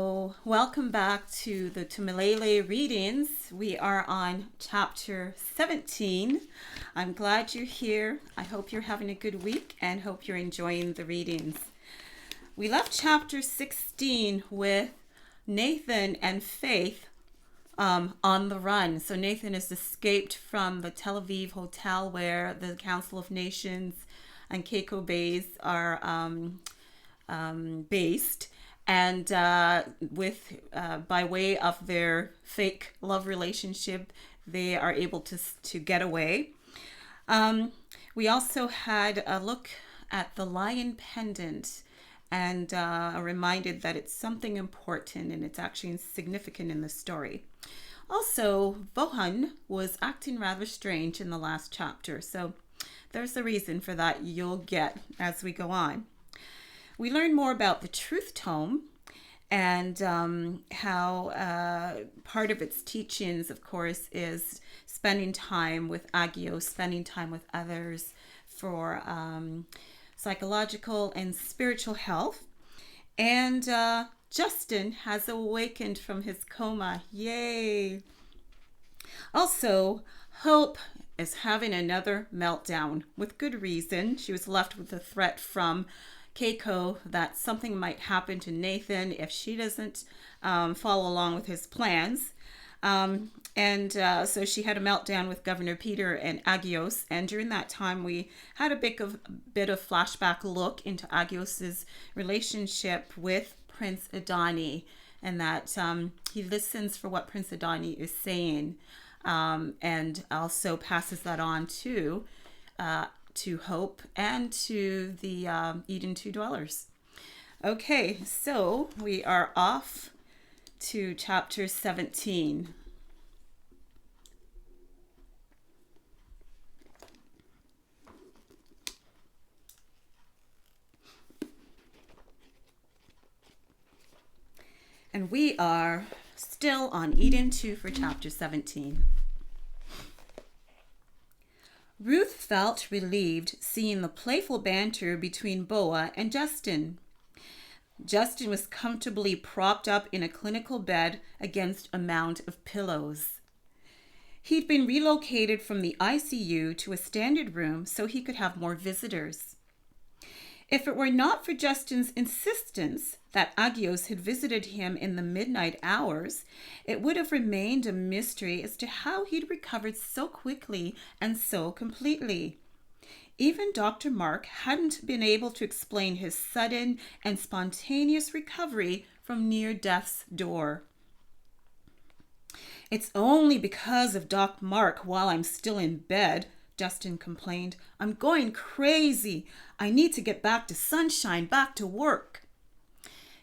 So welcome back to the MILELE readings. We are on chapter 17. I'm glad you're here. I hope you're having a good week and hope you're enjoying the readings. We left chapter 16 with Nathan and Faith on the run. So Nathan has escaped from the Tel Aviv hotel where the Council of Nations and Keiko Bays are based. And by way of their fake love relationship, they are able to get away. We also had a look at the lion pendant and reminded that it's something important and it's actually significant in the story. Also, Vohan was acting rather strange in the last chapter, so there's a reason for that you'll get as we go on. We learn more about the truth tome and how part of its teachings, of course, is spending time with Agios, spending time with others for psychological and spiritual health. And Justin has awakened from his coma. Yay! Also, Hope is having another meltdown with good reason. She was left with a threat from Keiko that something might happen to Nathan if she doesn't follow along with his plans. So she had a meltdown with Governor Peter and Agios. And during that time, we had a bit of flashback look into Agios's relationship with Prince Adani, and that he listens for what Prince Adani is saying, and also passes that on to Hope and to the Eden 2 dwellers. Okay, so we are off to chapter 17. And we are still on Eden 2 for chapter 17. Ruth felt relieved seeing the playful banter between Boa and Justin. Justin was comfortably propped up in a clinical bed against a mound of pillows. He'd been relocated from the ICU to a standard room so he could have more visitors. If it were not for Justin's insistence that Agios had visited him in the midnight hours, it would have remained a mystery as to how he'd recovered so quickly and so completely. Even Dr. Mark hadn't been able to explain his sudden and spontaneous recovery from near death's door. "It's only because of Doc Mark while I'm still in bed," Justin complained. "I'm going crazy. I need to get back to sunshine, back to work."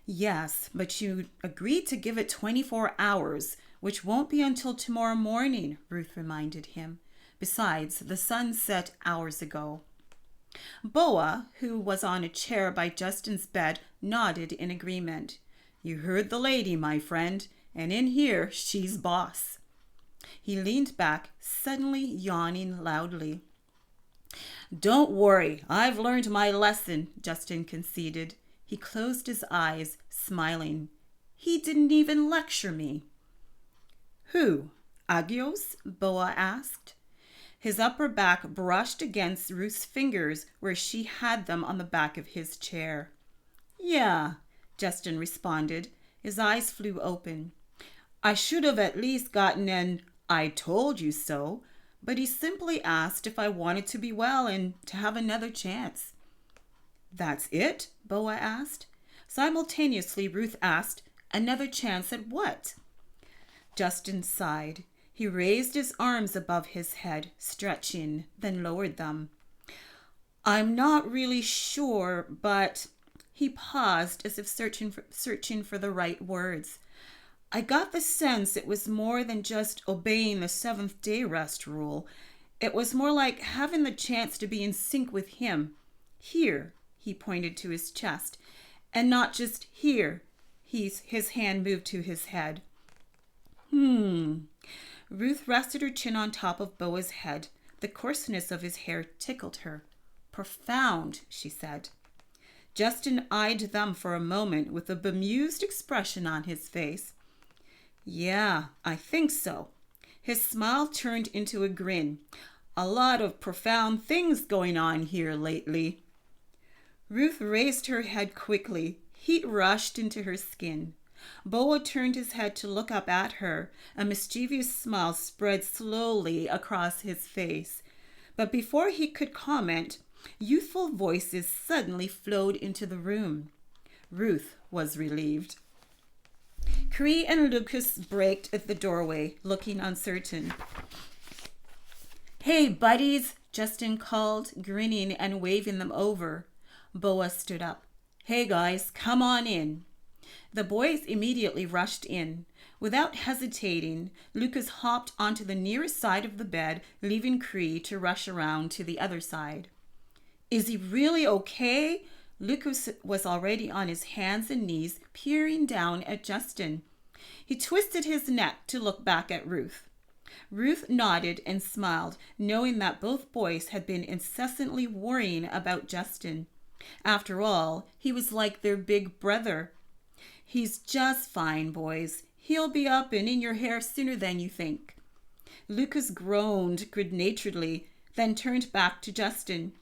"Yes, but you agreed to give it 24 hours, which won't be until tomorrow morning," Ruth reminded him. "Besides, the sun set hours ago." Boa, who was on a chair by Justin's bed, nodded in agreement. "You heard the lady, my friend, and in here she's boss." He leaned back, suddenly yawning loudly. "Don't worry, I've learned my lesson," Justin conceded. He closed his eyes, smiling. "He didn't even lecture me." "Who? Agios?" Boa asked. His upper back brushed against Ruth's fingers where she had them on the back of his chair. "Yeah," Justin responded. His eyes flew open. "I should have at least gotten an 'I told you so,' but he simply asked if I wanted to be well and to have another chance." "That's it?" Boa asked. Simultaneously, Ruth asked, "Another chance at what?" Justin sighed. He raised his arms above his head, stretching, then lowered them. "I'm not really sure, but—" He paused as if searching for the right words. "I got the sense it was more than just obeying the seventh-day rest rule. It was more like having the chance to be in sync with him. Here," he pointed to his chest, "and not just here." His hand moved to his head. Ruth rested her chin on top of Boa's head. The coarseness of his hair tickled her. "Profound," she said. Justin eyed them for a moment with a bemused expression on his face. Yeah, I think so. His smile turned into a grin. A lot of profound things going on here lately. Ruth raised her head quickly. Heat rushed into her skin. Boa turned his head to look up at her. A mischievous smile spread slowly across his face. But before he could comment, youthful voices suddenly flowed into the room. Ruth was relieved. Cree and Lucas braked at the doorway, looking uncertain. Hey, buddies, Justin called, grinning and waving them over. Boa stood up. Hey, guys, come on in. The boys immediately rushed in. Without hesitating, Lucas hopped onto the nearest side of the bed, leaving Cree to rush around to the other side. Is he really okay? Lucas was already on his hands and knees, peering down at Justin. He twisted his neck to look back at Ruth. Ruth nodded and smiled, knowing that both boys had been incessantly worrying about Justin. After all, he was like their big brother. He's just fine, boys. He'll be up and in your hair sooner than you think. Lucas groaned good-naturedly, then turned back to Justin.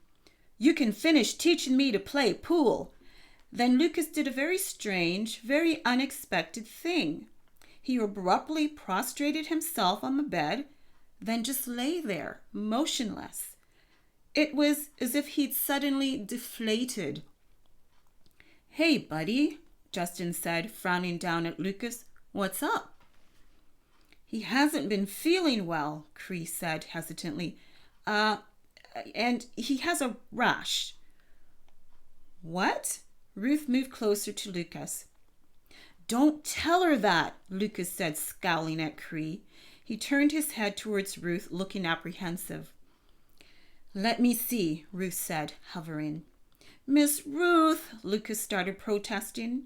You can finish teaching me to play pool. Then Lucas did a very strange, very unexpected thing. He abruptly prostrated himself on the bed, then just lay there, motionless. It was as if he'd suddenly deflated. Hey, buddy, Justin said, frowning down at Lucas. What's up? He hasn't been feeling well, Cree said hesitantly. And he has a rash. What? Ruth moved closer to Lucas. Don't tell her that, Lucas said, scowling at Cree. He turned his head towards Ruth, looking apprehensive. Let me see, Ruth said, hovering. Miss Ruth, Lucas started protesting.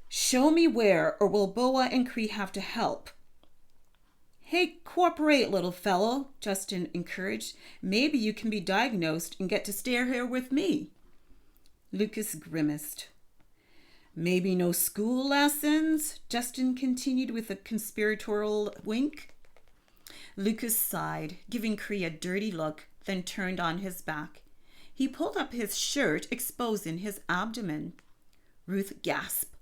Show me where, or will Boa and Cree have to help? Hey, cooperate, little fellow, Justin encouraged. Maybe you can be diagnosed and get to stay here with me. Lucas grimaced. Maybe no school lessons? Justin continued with a conspiratorial wink. Lucas sighed, giving Cree a dirty look, then turned on his back. He pulled up his shirt, exposing his abdomen. Ruth gasped.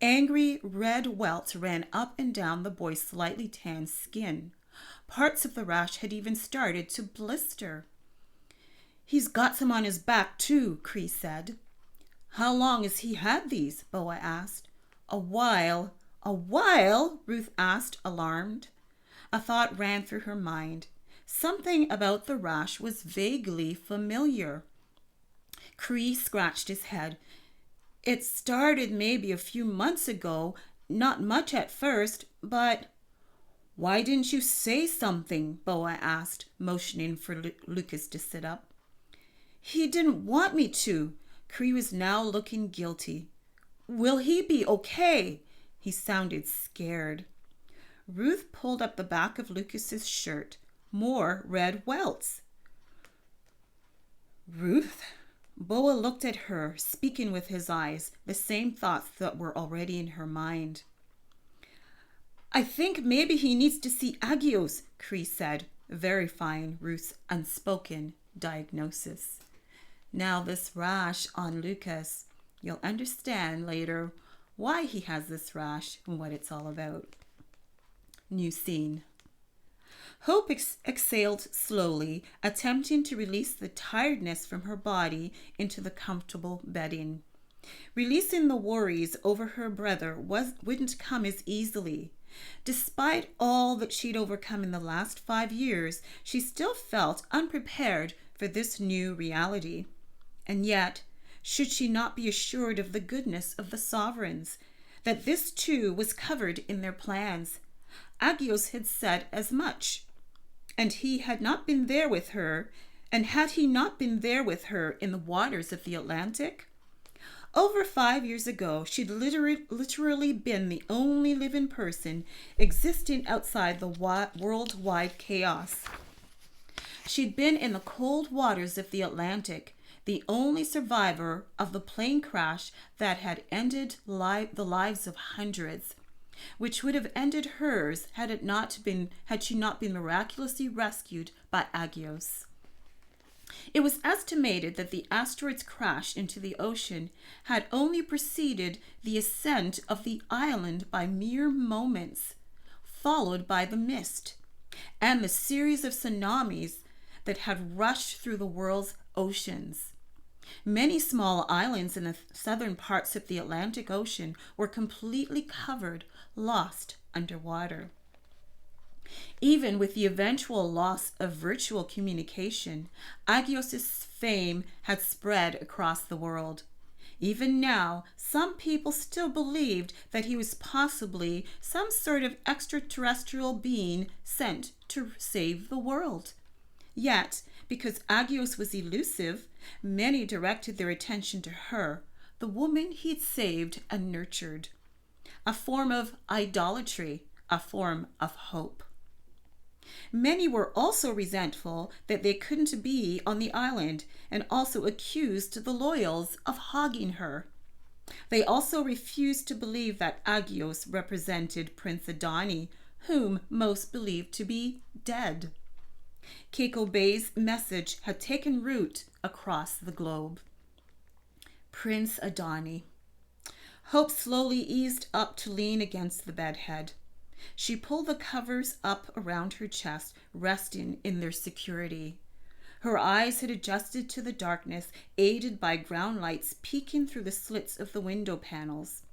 Angry red welts ran up and down the boy's slightly tanned skin. Parts of the rash had even started to blister. He's got some on his back, too, Cree said. How long has he had these? Boa asked. A while. A while? Ruth asked, alarmed. A thought ran through her mind. Something about the rash was vaguely familiar. Cree scratched his head. It started maybe a few months ago, not much at first, but... Why didn't you say something? Boa asked, motioning for Lucas to sit up. He didn't want me to. Cree was now looking guilty. Will he be okay? He sounded scared. Ruth pulled up the back of Lucas's shirt. More red welts. Ruth? Boa looked at her, speaking with his eyes, the same thoughts that were already in her mind. I think maybe he needs to see Agios, Cree said, verifying Ruth's unspoken diagnosis. Now this rash on Lucas, you'll understand later why he has this rash and what it's all about. New scene. Hope exhaled slowly, attempting to release the tiredness from her body into the comfortable bedding. Releasing the worries over her brother wouldn't come as easily. Despite all that she'd overcome in the last 5 years, she still felt unprepared for this new reality. And yet, should she not be assured of the goodness of the sovereigns, that this too was covered in their plans? Agios had said as much. And he had not been there with her, and had he not been there with her in the waters of the Atlantic? Over 5 years ago, she'd literally been the only living person existing outside the worldwide chaos. She'd been in the cold waters of the Atlantic, the only survivor of the plane crash that had ended the lives of hundreds, which would have ended hers had she not been miraculously rescued by Agios. It was estimated that the asteroid's crash into the ocean had only preceded the ascent of the island by mere moments, followed by the mist and the series of tsunamis that had rushed through the world's oceans. Many small islands in the southern parts of the Atlantic Ocean were completely covered, lost underwater. Even with the eventual loss of virtual communication, Agios' fame had spread across the world. Even now, some people still believed that he was possibly some sort of extraterrestrial being sent to save the world. Yet, because Agios was elusive, many directed their attention to her, the woman he'd saved and nurtured. A form of idolatry, a form of hope. Many were also resentful that they couldn't be on the island and also accused the loyals of hogging her. They also refused to believe that Agios represented Prince Adani, whom most believed to be dead. Keiko Bay's message had taken root across the globe. Prince Adani. Hope slowly eased up to lean against the bedhead. She pulled the covers up around her chest, resting in their security. Her eyes had adjusted to the darkness, aided by ground lights peeking through the slits of the window panels.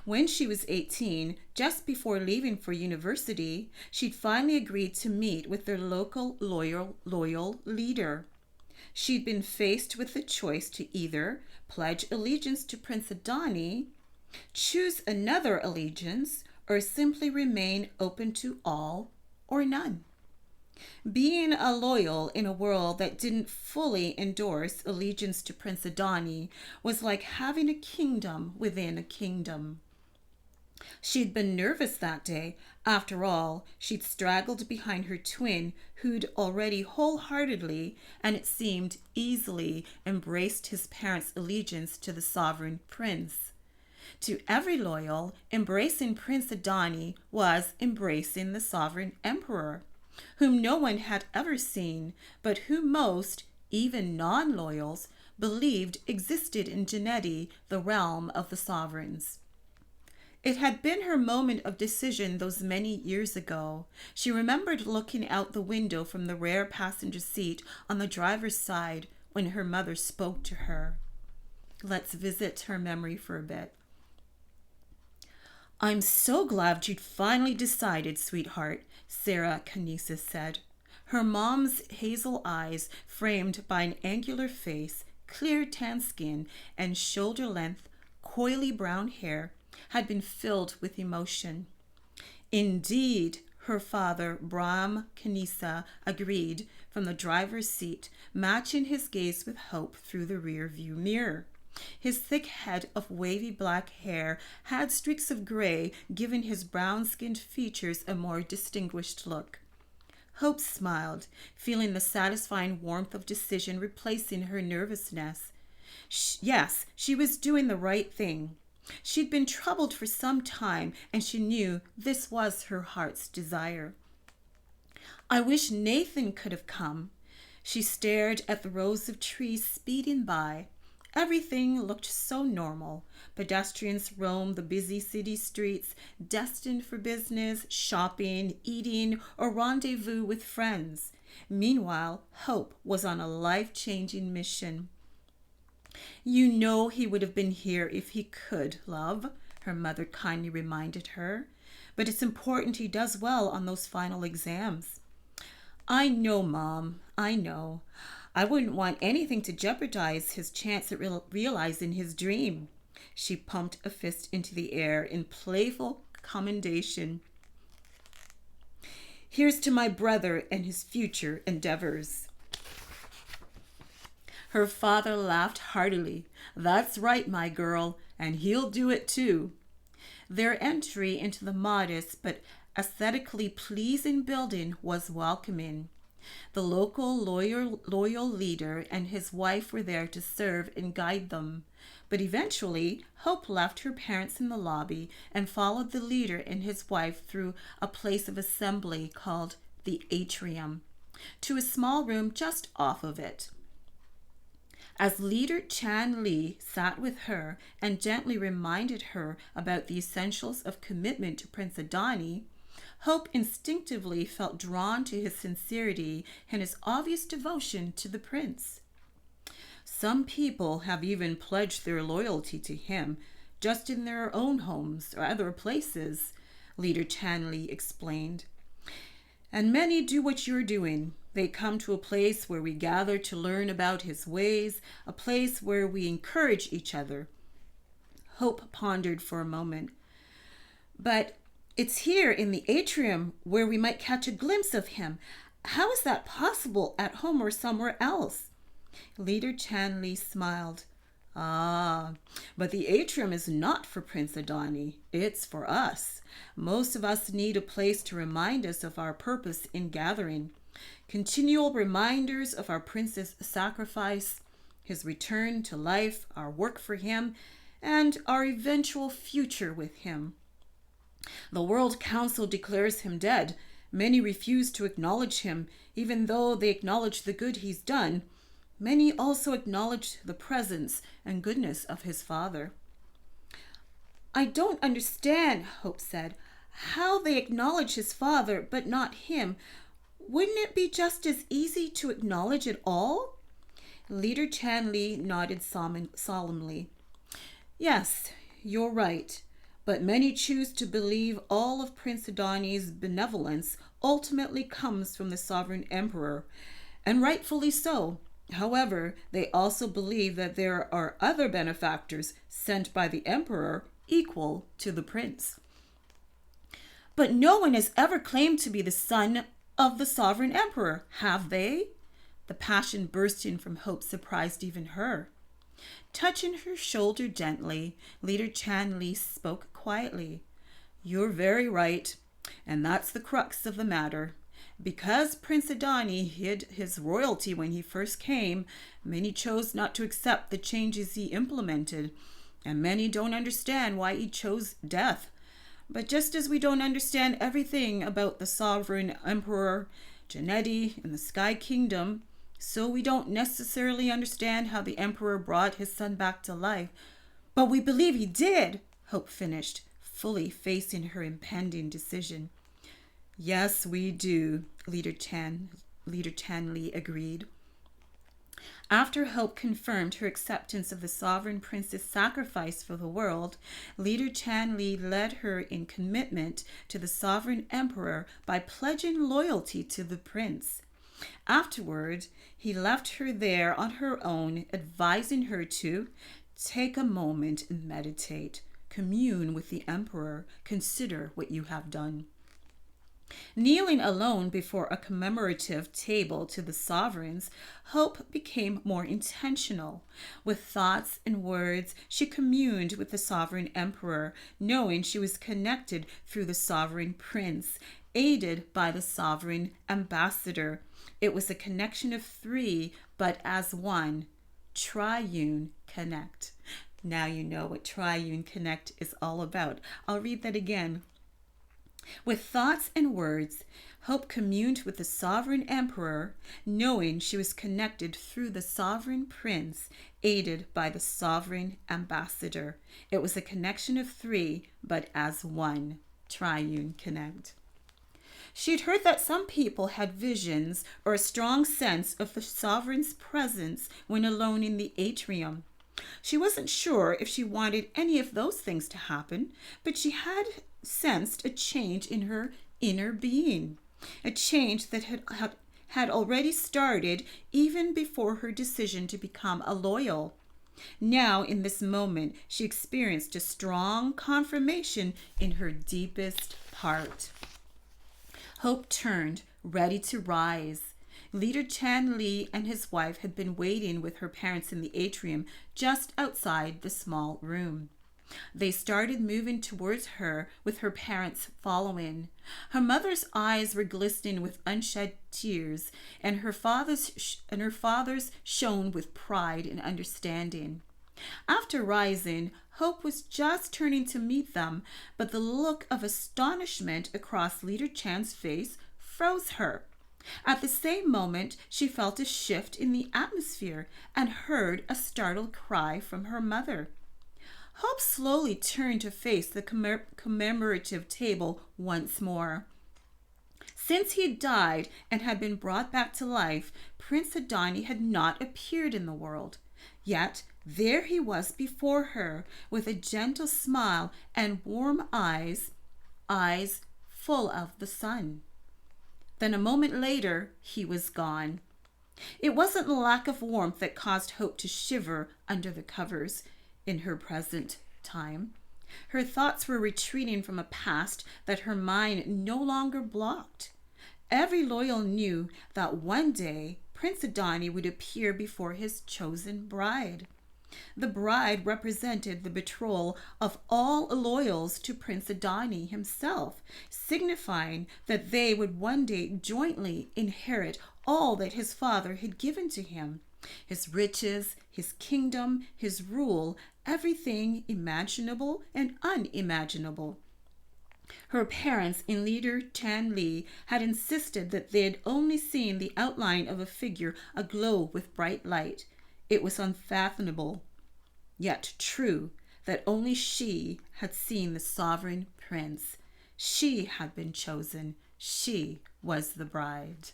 When she was 18, just before leaving for university, she'd finally agreed to meet with their local loyal leader. She'd been faced with the choice to either pledge allegiance to Prince Adani, choose another allegiance, or simply remain open to all or none. Being a loyal in a world that didn't fully endorse allegiance to Prince Adani was like having a kingdom within a kingdom. She'd been nervous that day. After all, she'd straggled behind her twin, who'd already wholeheartedly, and it seemed easily, embraced his parents' allegiance to the sovereign prince. To every loyal, embracing Prince Adani was embracing the sovereign emperor, whom no one had ever seen, but who most, even non-loyals, believed existed in Jennies, the realm of the sovereigns. It had been her moment of decision those many years ago. She remembered looking out the window from the rear passenger seat on the driver's side when her mother spoke to her. Let's visit her memory for a bit. "I'm so glad you'd finally decided, sweetheart," Sarah Canisa said. Her mom's hazel eyes, framed by an angular face, clear tan skin, and shoulder-length, coily brown hair, had been filled with emotion. Indeed, her father, Brahm Canisa, agreed from the driver's seat, matching his gaze with hope through the rear-view mirror. His thick head of wavy black hair had streaks of gray, giving his brown-skinned features a more distinguished look. Hope smiled, feeling the satisfying warmth of decision replacing her nervousness. Yes, she was doing the right thing. She'd been troubled for some time, and she knew this was her heart's desire. I wish Nathan could have come. She stared at the rows of trees speeding by. Everything looked so normal. Pedestrians roamed the busy city streets, destined for business, shopping, eating, or rendezvous with friends. Meanwhile, Hope was on a life-changing mission. "You know he would have been here if he could, love," her mother kindly reminded her. "But it's important he does well on those final exams." "I know, Mom, I know. I wouldn't want anything to jeopardize his chance at realizing his dream." She pumped a fist into the air in playful commendation. "Here's to my brother and his future endeavors." Her father laughed heartily. "That's right, my girl, and he'll do it too." Their entry into the modest but aesthetically pleasing building was welcoming. The local loyal leader and his wife were there to serve and guide them. But eventually, Hope left her parents in the lobby and followed the leader and his wife through a place of assembly called the atrium to a small room just off of it. As leader Chan Li sat with her and gently reminded her about the essentials of commitment to Prince Adani, Hope instinctively felt drawn to his sincerity and his obvious devotion to the prince. Some people have even pledged their loyalty to him just in their own homes or other places, Leader Chan Li explained. And many do what you're doing. They come to a place where we gather to learn about his ways, a place where we encourage each other. Hope pondered for a moment. But it's here in the atrium where we might catch a glimpse of him. How is that possible at home or somewhere else? Leader Chan Li smiled. Ah, but the atrium is not for Prince Adani. It's for us. Most of us need a place to remind us of our purpose in gathering. Continual reminders of our prince's sacrifice, his return to life, our work for him, and our eventual future with him. The World Council declares him dead. Many refuse to acknowledge him, even though they acknowledge the good he's done. Many also acknowledge the presence and goodness of his father. I don't understand, Hope said, how they acknowledge his father but not him. Wouldn't it be just as easy to acknowledge it all? Leader Chan Li nodded solemnly. Yes, you're right, but many choose to believe all of Prince Adani's benevolence ultimately comes from the sovereign emperor, and rightfully so. However, they also believe that there are other benefactors sent by the emperor equal to the prince. But no one has ever claimed to be the son of the sovereign emperor, have they? The passion bursting from Hope surprised even her. Touching her shoulder gently, Leader Chan Li spoke quietly. You're very right, and that's the crux of the matter. Because Prince Adani hid his royalty when he first came, many chose not to accept the changes he implemented, and many don't understand why he chose death. But just as we don't understand everything about the sovereign emperor, Jennies, and the Sky Kingdom, so we don't necessarily understand how the emperor brought his son back to life. But we believe he did, Hope finished, fully facing her impending decision. Yes, we do, Leader Chan Li agreed. After Hope confirmed her acceptance of the sovereign prince's sacrifice for the world, Leader Chan Li led her in commitment to the sovereign emperor by pledging loyalty to the prince. Afterward, he left her there on her own, advising her to take a moment and meditate, commune with the emperor, consider what you have done. Kneeling alone before a commemorative table to the sovereigns, Hope became more intentional. With thoughts and words, she communed with the sovereign emperor, knowing she was connected through the sovereign prince, aided by the sovereign ambassador. It was a connection of three, but as one. Triune Connect. Now you know what Triune Connect is all about. I'll read that again. With thoughts and words, Hope communed with the sovereign emperor, knowing she was connected through the sovereign prince, aided by the sovereign ambassador. It was a connection of three, but as one. Triune Connect. She'd heard that some people had visions or a strong sense of the sovereign's presence when alone in the atrium. She wasn't sure if she wanted any of those things to happen, but she had sensed a change in her inner being, a change that had already started even before her decision to become a loyal. Now, in this moment, she experienced a strong confirmation in her deepest part. Hope turned, ready to rise. Leader Chan Li and his wife had been waiting with her parents in the atrium just outside the small room. They started moving towards her, with her parents following. Her mother's eyes were glistening with unshed tears, and her father's shone with pride and understanding. After rising, Hope was just turning to meet them, but the look of astonishment across Leader Chan's face froze her. At the same moment, she felt a shift in the atmosphere and heard a startled cry from her mother. Hope slowly turned to face the commemorative table once more. Since he died and had been brought back to life, Prince Adani had not appeared in the world. Yet there he was before her, with a gentle smile and warm eyes, eyes full of the sun. Then a moment later, he was gone. It wasn't the lack of warmth that caused Hope to shiver under the covers in her present time. Her thoughts were retreating from a past that her mind no longer blocked. Every loyal knew that one day Prince Adani would appear before his chosen bride. The bride represented the betrothal of all loyals to Prince Adani himself, signifying that they would one day jointly inherit all that his father had given to him: his riches, his kingdom, his rule, everything imaginable and unimaginable. Her parents in Leader Chan Li had insisted that they had only seen the outline of a figure aglow with bright light. It was unfathomable, yet true, that only she had seen the sovereign prince. She had been chosen. She was the bride.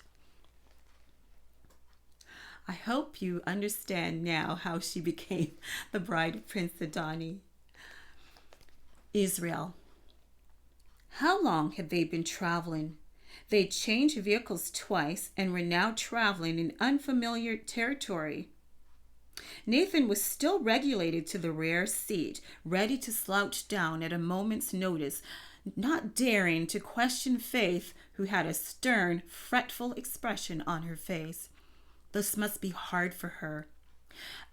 I hope you understand now how she became the bride of Prince Adani. Israel. How long had they been traveling? They changed vehicles twice and were now traveling in unfamiliar territory. Nathan was still regulated to the rear seat, ready to slouch down at a moment's notice, not daring to question Faith, who had a stern, fretful expression on her face. This must be hard for her.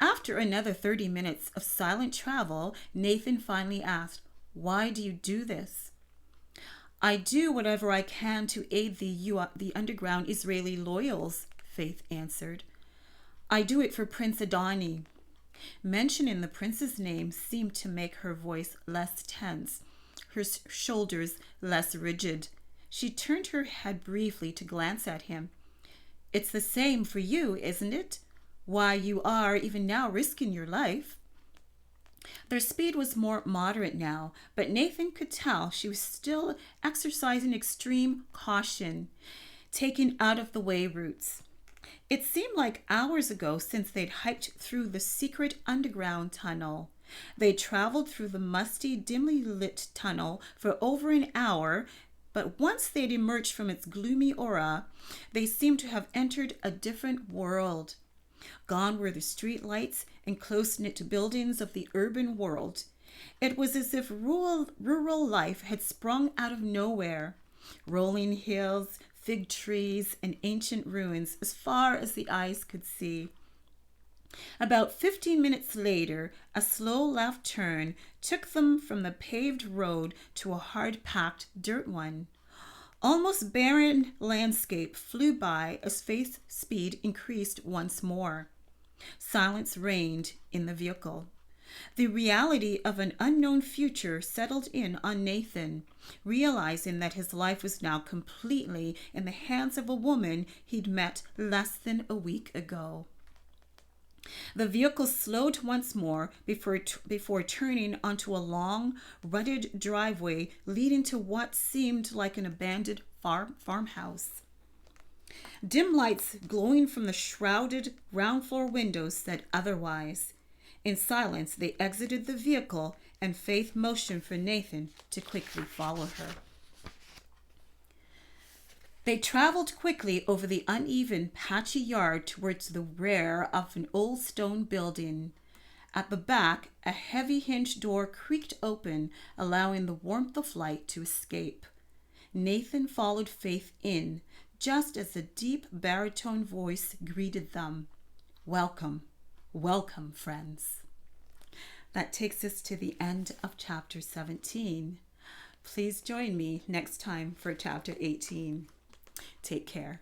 After another 30 minutes of silent travel, Nathan finally asked, "Why do you do this?" "I do whatever I can to aid the underground Israeli loyals," Faith answered. "I do it for Prince Adani." Mentioning the prince's name seemed to make her voice less tense, her shoulders less rigid. She turned her head briefly to glance at him. "It's the same for you, isn't it? Why, you are even now risking your life." Their speed was more moderate now, but Nathan could tell she was still exercising extreme caution, taking out-of-the-way routes. It seemed like hours ago since they'd hiked through the secret underground tunnel. They traveled through the musty, dimly lit tunnel for over an hour, but once they'd emerged from its gloomy aura, they seemed to have entered a different world. Gone were the street lights and close-knit buildings of the urban world. It was as if rural life had sprung out of nowhere. Rolling hills, fig trees, and ancient ruins as far as the eyes could see. About 15 minutes later, a slow left turn took them from the paved road to a hard-packed dirt one. Almost barren landscape flew by as Faith's speed increased once more. Silence reigned in the vehicle. The reality of an unknown future settled in on Nathan, realizing that his life was now completely in the hands of a woman he'd met less than a week ago. The vehicle slowed once more before turning onto a long, rutted driveway leading to what seemed like an abandoned farmhouse. Dim lights glowing from the shrouded ground-floor windows said otherwise. In silence, they exited the vehicle, and Faith motioned for Nathan to quickly follow her. They traveled quickly over the uneven, patchy yard towards the rear of an old stone building. At the back, a heavy hinged door creaked open, allowing the warmth of light to escape. Nathan followed Faith in, just as a deep baritone voice greeted them. "Welcome, welcome, friends." That takes us to the end of chapter 17. Please join me next time for chapter 18. Take care.